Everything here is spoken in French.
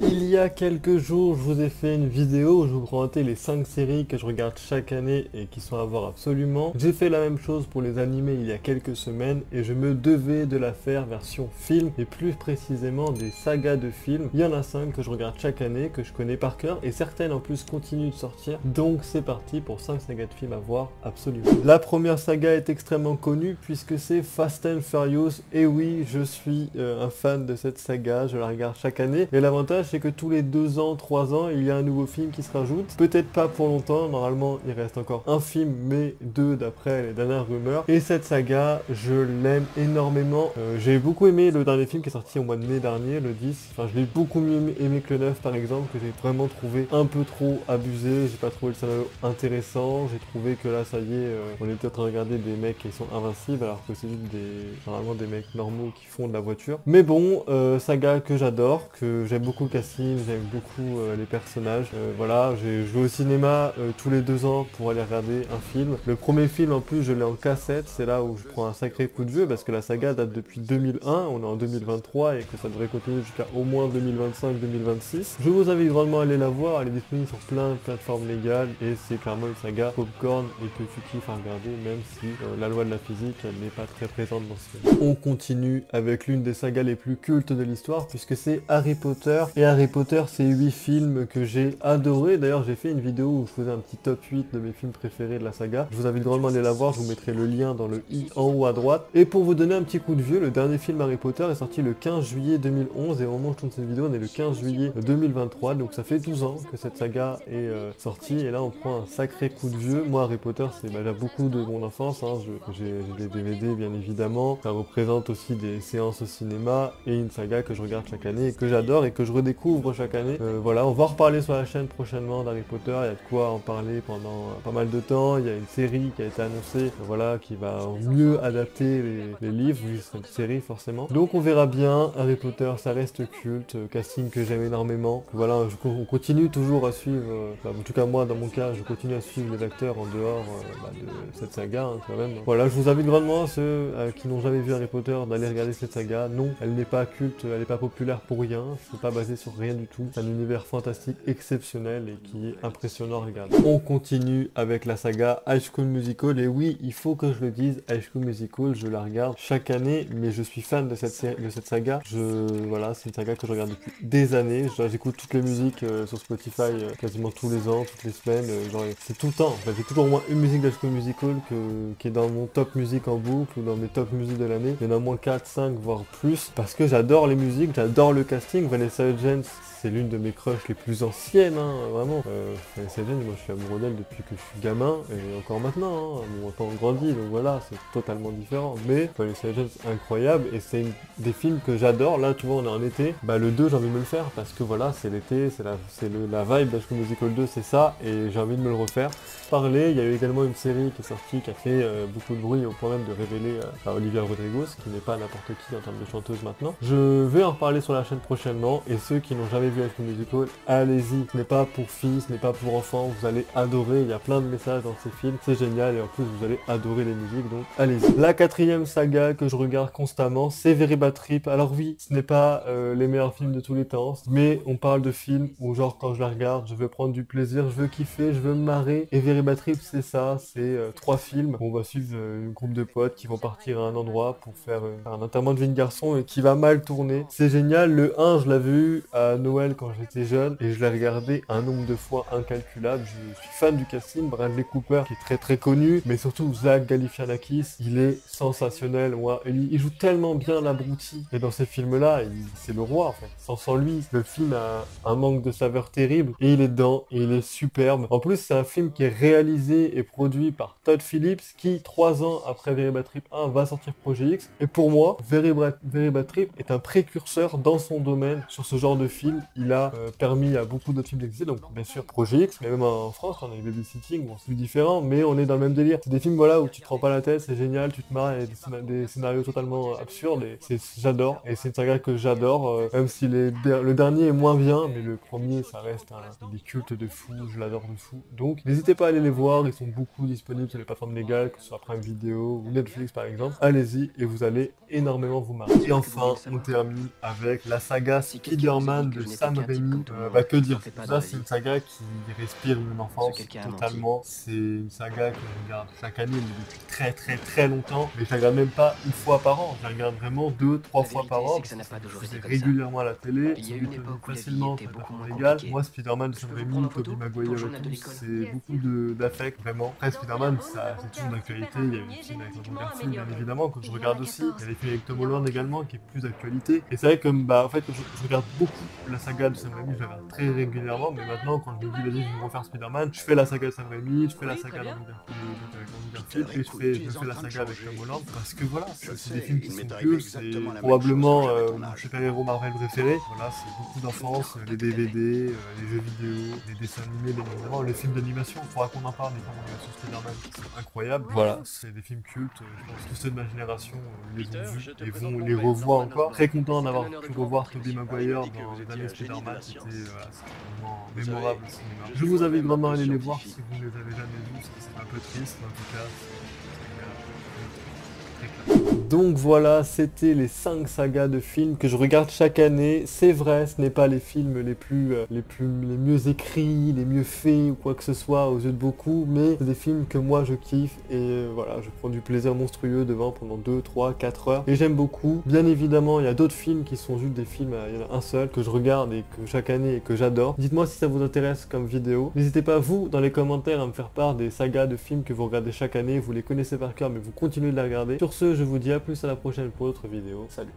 Il y a quelques jours, je vous ai fait une vidéo où je vous présentais les 5 séries que je regarde chaque année et qui sont à voir absolument. J'ai fait la même chose pour les animés il y a quelques semaines et je me devais de la faire version film et plus précisément des sagas de films. Il y en a 5 que je regarde chaque année, que je connais par cœur et certaines en plus continuent de sortir. Donc c'est parti pour 5 sagas de films à voir absolument. La première saga est extrêmement connue puisque c'est Fast and Furious. Et oui, je suis un fan de cette saga, je la regarde chaque année. Et l'avantage c'est que tous les 2 ans, 3 ans, il y a un nouveau film qui se rajoute. Peut-être pas pour longtemps, normalement il reste encore un film, mais 2 d'après les dernières rumeurs. Et cette saga, je l'aime énormément. J'ai beaucoup aimé le dernier film qui est sorti au mois de mai dernier, le 10. Enfin, je l'ai beaucoup mieux aimé que le 9 par exemple, que j'ai vraiment trouvé un peu trop abusé. J'ai pas trouvé le scénario intéressant. J'ai trouvé que là, ça y est, on était en train de regarder des mecs qui sont invincibles, alors que c'est juste normalement des mecs normaux qui font de la voiture. Mais bon, saga que j'adore, que j'aime beaucoup le casting, j'aime beaucoup les personnages. Voilà, je vais au cinéma tous les 2 ans pour aller regarder un film. Le premier film en plus je l'ai en cassette, c'est là où je prends un sacré coup de vieux parce que la saga date depuis 2001, on est en 2023 et que ça devrait continuer jusqu'à au moins 2025-2026. Je vous invite vraiment à aller la voir, elle est disponible sur plein de plateformes légales et c'est clairement une saga popcorn et que tu kiffes à regarder même si la loi de la physique elle n'est pas très présente dans ce film. On continue avec l'une des sagas les plus cultes de l'histoire puisque c'est Harry Potter. Et Harry Potter, c'est 8 films que j'ai adoré. D'ailleurs, j'ai fait une vidéo où je faisais un petit top 8 de mes films préférés de la saga. Je vous invite grandement à aller la voir, je vous mettrai le lien dans le i en haut à droite. Et pour vous donner un petit coup de vieux, le dernier film Harry Potter est sorti le 15 juillet 2011 et au moment où je tourne cette vidéo, on est le 15 juillet 2023. Donc ça fait 12 ans que cette saga est sortie et là on prend un sacré coup de vieux. Moi, Harry Potter, c'est déjà beaucoup de mon enfance. Hein. J'ai des DVD bien évidemment. Ça représente aussi des séances au cinéma et une saga que je regarde chaque année et que j'adore et que je redécouvre chaque année. Voilà, on va en reparler sur la chaîne prochainement d'Harry Potter, il y a de quoi en parler pendant pas mal de temps, il y a une série qui a été annoncée, voilà, qui va mieux adapter les livres, vu que c'est une série forcément. Donc on verra bien, Harry Potter ça reste culte, casting que j'aime énormément. Voilà, on continue toujours à suivre, en tout cas moi dans mon cas, je continue à suivre les acteurs en dehors de cette saga hein, quand même. Voilà, je vous invite grandement, ceux qui n'ont jamais vu Harry Potter, d'aller regarder cette saga. Non, elle n'est pas culte, elle n'est pas populaire pour rien, c'est pas basé sur rien du tout. C'est un univers fantastique exceptionnel et qui est impressionnant à regarder. On continue avec la saga High School Musical et oui, il faut que je le dise, High School Musical, je la regarde chaque année, mais je suis fan de cette saga. Voilà, c'est une saga que je regarde depuis des années. J'écoute toutes les musiques sur Spotify quasiment tous les ans, toutes les semaines. Genre, c'est tout le temps. Enfin, j'ai toujours au moins une musique d'High School Musical qui est dans mon top musique en boucle ou dans mes top musiques de l'année. Il y en a au moins 4, 5, voire plus, parce que j'adore les musiques, j'adore le casting. Vanessa Hudgens, c'est l'une de mes crushs les plus anciennes, hein, vraiment. Vanessa Hudgens, moi je suis amoureux d'elle depuis que je suis gamin, et encore maintenant, hein, bon, quand on grandit, donc voilà, c'est totalement différent. Mais Vanessa Hudgens, incroyable, et c'est des films que j'adore. Là, tu vois, on est en été, bah le 2, j'ai envie de me le faire, parce que voilà, c'est l'été, c'est la vibe d'High School Musical 2, c'est ça, et j'ai envie de me le refaire. Parler, il y a eu également une série qui est sortie, qui a fait beaucoup de bruit, au point même de révéler Olivia Rodrigo, ce qui n'est pas n'importe qui en termes de chanteuse maintenant. Je vais en reparler sur la chaîne prochainement, et ceux qui n'ont jamais vu High School Musical, allez-y, ce n'est pas pour filles, ce n'est pas pour enfants, vous allez adorer, il y a plein de messages dans ces films, c'est génial, et en plus vous allez adorer les musiques, donc allez-y. La 4e saga que je regarde constamment, c'est Very Bad Trip. Alors oui, ce n'est pas les meilleurs films de tous les temps, mais on parle de films où genre quand je la regarde, je veux prendre du plaisir, je veux kiffer, je veux me marrer, et Very Bad Trip c'est ça, c'est 3 films où on va suivre un groupe de potes qui vont partir à un endroit pour faire un enterrement de vie de garçon et qui va mal tourner. C'est génial, le 1 je l'avais vu à Noël quand j'étais jeune et je l'ai regardé un nombre de fois incalculable. Je suis fan du casting, Bradley Cooper qui est très très connu, mais surtout Zach Galifianakis, il est sensationnel. Moi, il joue tellement bien l'abruti et dans ces films-là, c'est le roi en fait. Sans lui, le film a un manque de saveur terrible et il est dedans et il est superbe. En plus, c'est un film qui est réalisé et produit par Todd Phillips qui 3 ans après Very Bad Trip 1 va sortir Projet X et pour moi, Very Bad Trip est un précurseur dans son domaine sur ce genre de film. Il a permis à beaucoup d'autres films d'exister, donc bien sûr Projet X, mais même en France, on a eu Babysitting, bon c'est plus différent, mais on est dans le même délire. C'est des films voilà où tu te prends pas la tête, c'est génial, tu te marres, il y a des scénarios totalement absurdes, et j'adore, et c'est une saga que j'adore, même si le dernier est moins bien, mais le premier ça reste des cultes de fou, je l'adore de fou. Donc n'hésitez pas à aller les voir, ils sont beaucoup disponibles sur les plateformes légales, que ce soit Prime Video ou Netflix par exemple. Allez-y et vous allez énormément vous marrer. Et enfin, on termine avec la saga Spider-Man Spider-Man de Sam Raimi, que dire, ça c'est une saga qui respire mon enfance totalement. C'est une saga que je regarde chaque année, mais depuis très très très longtemps. Mais je la regarde même pas une fois par an, je la regarde vraiment 2, 3 fois par an. Parce que ça diffusait régulièrement à la télé, c'est facilement, ça me régale. Moi, Spider-Man de Sam Raimi, Tobey Maguire et tout, c'est beaucoup d'affect, vraiment. Après, Spider-Man, c'est toujours d'actualité. Il y a eu des films avec Andrew Garfield, bien évidemment, que je regarde aussi. Il y a des films avec Tom Holland également, qui est plus d'actualité. Et c'est vrai que, en fait, je regarde beaucoup la saga de Sam Raimi, je la regarde très régulièrement, mais maintenant, quand je me dis, vas-y, je vais refaire Spider-man, je fais la saga de Sam Raimi, je fais la saga d'Andrew Garfield, et je fais la saga avec Tom Holland, parce que voilà, c'est des films qui sont vieux, c'est probablement mon super-héros Marvel préféré. Voilà, c'est beaucoup d'enfance, les DVD, les jeux vidéo, les dessins animés, bien évidemment, les films d'animation, il faudra qu'on en parle, les films d'animation Spider-Man, c'est incroyable. Voilà, c'est des films cultes, je pense que ceux de ma génération les ont vus et vont les revoir encore. Très content d'avoir pu revoir Tobey Maguire dans les années Spider-Man, c'était vraiment mémorable au cinéma. Je vous invite vraiment à aller les voir si vous ne les avez jamais vus, c'est un peu triste, mais en tout cas, c'est très clair. Donc voilà, c'était les 5 sagas de films que je regarde chaque année. C'est vrai, ce n'est pas les films les mieux écrits, les mieux faits ou quoi que ce soit aux yeux de beaucoup, mais c'est des films que moi je kiffe et voilà, je prends du plaisir monstrueux devant pendant 2, 3, 4 heures et j'aime beaucoup. Bien évidemment, il y a d'autres films qui sont juste des films, il y en a un seul que je regarde et que chaque année et que j'adore. Dites-moi si ça vous intéresse comme vidéo. N'hésitez pas vous dans les commentaires à me faire part des sagas de films que vous regardez chaque année. Vous les connaissez par cœur mais vous continuez de les regarder. Sur ce, je vous dis à plus à la prochaine pour d'autres vidéos. Salut!